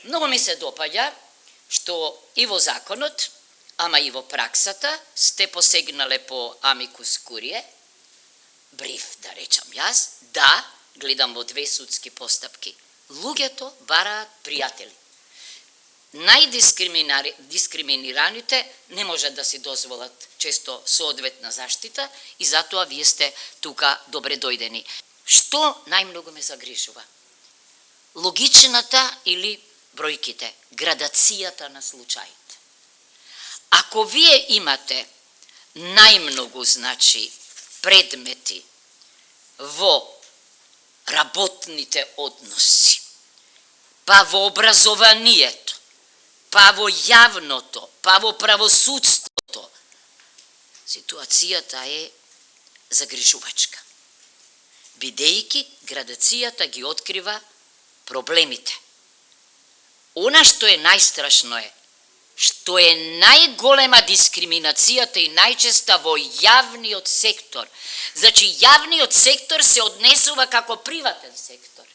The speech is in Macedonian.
Многу ми се допаѓа што и во законот, ама и во праксата, сте посегнале по амикус курие, бриф, да речам јас, да, гледам во 2 судски постапки. Луѓето бараат пријатели. Најдискриминираните не можат да си дозволат често соодветна заштита и затоа вие сте тука добре дојдени. Што најмногу ме загрижува? Логичната или бројките, градацијата на случаите. Ако вие имате најмногу, значи, предмети во работните односи, па во образованието, па во јавното, па во правосудството, ситуацијата е загрижувачка. Бидејќи градацијата ги открива проблемите. Она што е најстрашно е, што е најголема дискриминацијата и најчеста во јавниот сектор. Значи, јавниот сектор се однесува како приватен сектор.